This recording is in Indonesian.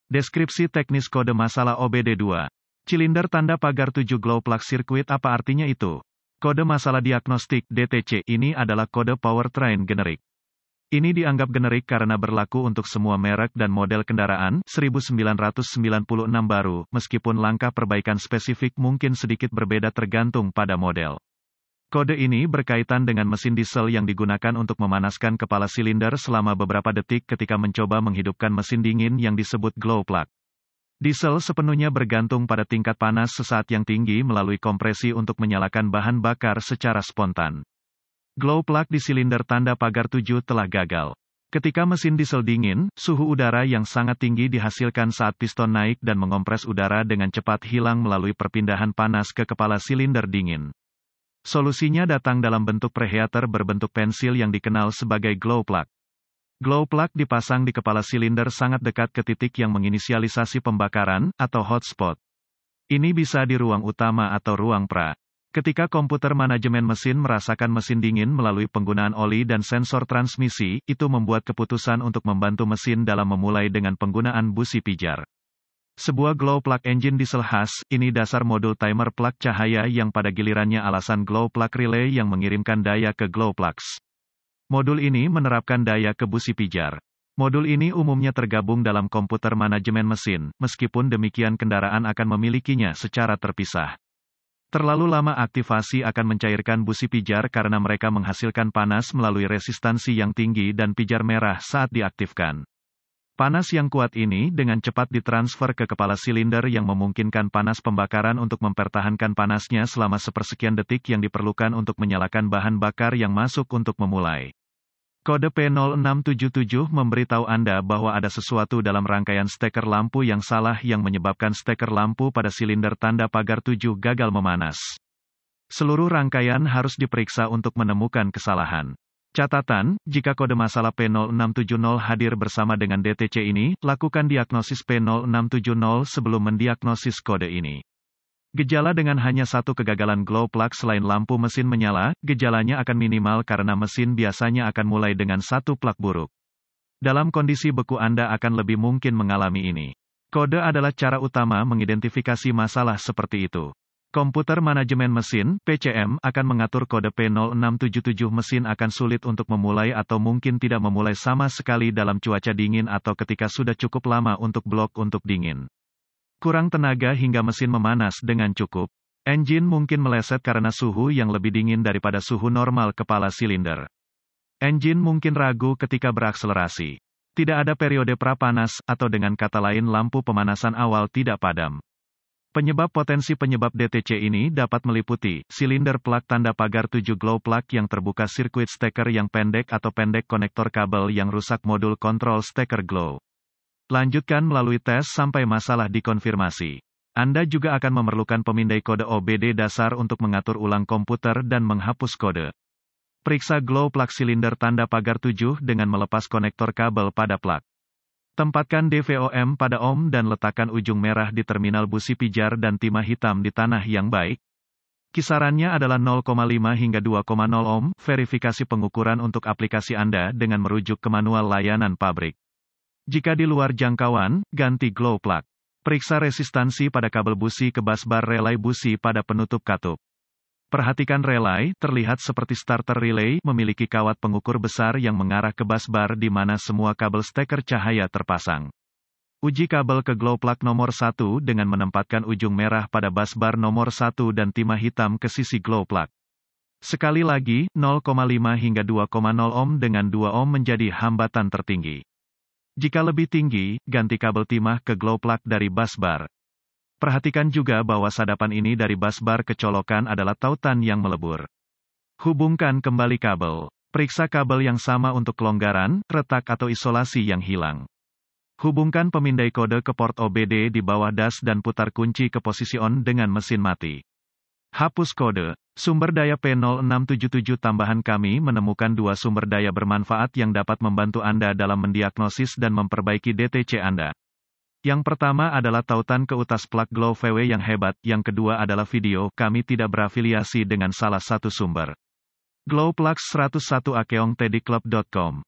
Deskripsi teknis kode masalah OBD2. Silinder tanda pagar 7 glow plug circuit, apa artinya itu? Kode masalah diagnostik DTC ini adalah kode powertrain generik. Ini dianggap generik karena berlaku untuk semua merek dan model kendaraan, 1996 baru, meskipun langkah perbaikan spesifik mungkin sedikit berbeda tergantung pada model. Kode ini berkaitan dengan mesin diesel yang digunakan untuk memanaskan kepala silinder selama beberapa detik ketika mencoba menghidupkan mesin dingin yang disebut glow plug. Diesel sepenuhnya bergantung pada tingkat panas sesaat yang tinggi melalui kompresi untuk menyalakan bahan bakar secara spontan. Glow plug di silinder tanda pagar 7 telah gagal. Ketika mesin diesel dingin, suhu udara yang sangat tinggi dihasilkan saat piston naik dan mengompres udara dengan cepat hilang melalui perpindahan panas ke kepala silinder dingin. Solusinya datang dalam bentuk preheater berbentuk pensil yang dikenal sebagai glow plug. Glow plug dipasang di kepala silinder sangat dekat ke titik yang menginisialisasi pembakaran, atau hotspot. Ini bisa di ruang utama atau ruang pra. Ketika komputer manajemen mesin merasakan mesin dingin melalui penggunaan oli dan sensor transmisi, itu membuat keputusan untuk membantu mesin dalam memulai dengan penggunaan busi pijar. Sebuah glow plug engine diesel khas, ini dasar modul timer plug cahaya yang pada gilirannya alasan glow plug relay yang mengirimkan daya ke glow plugs. Modul ini menerapkan daya ke busi pijar. Modul ini umumnya tergabung dalam komputer manajemen mesin, meskipun demikian kendaraan akan memilikinya secara terpisah. Terlalu lama aktivasi akan mencairkan busi pijar karena mereka menghasilkan panas melalui resistansi yang tinggi dan pijar merah saat diaktifkan. Panas yang kuat ini dengan cepat ditransfer ke kepala silinder yang memungkinkan panas pembakaran untuk mempertahankan panasnya selama sepersekian detik yang diperlukan untuk menyalakan bahan bakar yang masuk untuk memulai. Kode P0677 memberitahu Anda bahwa ada sesuatu dalam rangkaian steker lampu yang salah yang menyebabkan steker lampu pada silinder tanda pagar 7 gagal memanas. Seluruh rangkaian harus diperiksa untuk menemukan kesalahan. Catatan, jika kode masalah P0670 hadir bersama dengan DTC ini, lakukan diagnosis P0670 sebelum mendiagnosis kode ini. Gejala dengan hanya satu kegagalan glow plug selain lampu mesin menyala, gejalanya akan minimal karena mesin biasanya akan mulai dengan satu plug buruk. Dalam kondisi beku Anda akan lebih mungkin mengalami ini. Kode adalah cara utama mengidentifikasi masalah seperti itu. Komputer manajemen mesin, PCM, akan mengatur kode P0677 mesin akan sulit untuk memulai atau mungkin tidak memulai sama sekali dalam cuaca dingin atau ketika sudah cukup lama untuk blok untuk dingin. Kurang tenaga hingga mesin memanas dengan cukup. Engine mungkin meleset karena suhu yang lebih dingin daripada suhu normal kepala silinder. Engine mungkin ragu ketika berakselerasi. Tidak ada periode prapanas, atau dengan kata lain lampu pemanasan awal tidak padam. Penyebab potensi penyebab DTC ini dapat meliputi silinder plug tanda pagar 7 glow plug yang terbuka, sirkuit steker yang pendek atau pendek, konektor kabel yang rusak, modul kontrol steker glow. Lanjutkan melalui tes sampai masalah dikonfirmasi. Anda juga akan memerlukan pemindai kode OBD dasar untuk mengatur ulang komputer dan menghapus kode. Periksa glow plug silinder tanda pagar 7 dengan melepas konektor kabel pada plug. Tempatkan DVOM pada ohm dan letakkan ujung merah di terminal busi pijar dan timah hitam di tanah yang baik. Kisarannya adalah 0,5 hingga 2,0 ohm. Verifikasi pengukuran untuk aplikasi Anda dengan merujuk ke manual layanan pabrik. Jika di luar jangkauan, ganti glow plug. Periksa resistansi pada kabel busi ke busbar relay busi pada penutup katup. Perhatikan relay, terlihat seperti starter relay, memiliki kawat pengukur besar yang mengarah ke busbar di mana semua kabel steker cahaya terpasang. Uji kabel ke glow plug nomor 1 dengan menempatkan ujung merah pada busbar nomor 1 dan timah hitam ke sisi glow plug. Sekali lagi, 0,5 hingga 2,0 ohm dengan 2 ohm menjadi hambatan tertinggi. Jika lebih tinggi, ganti kabel timah ke glow plug dari busbar. Perhatikan juga bahwa sadapan ini dari busbar ke colokan adalah tautan yang melebur. Hubungkan kembali kabel. Periksa kabel yang sama untuk kelonggaran, retak atau isolasi yang hilang. Hubungkan pemindai kode ke port OBD di bawah das dan putar kunci ke posisi on dengan mesin mati. Hapus kode. Sumber daya P0677 tambahan, kami menemukan dua sumber daya bermanfaat yang dapat membantu Anda dalam mendiagnosis dan memperbaiki DTC Anda. Yang pertama adalah tautan ke utas plug glow VW yang hebat, yang kedua adalah video, kami tidak berafiliasi dengan salah satu sumber. Glow Plugs 101 akeongtediclub.com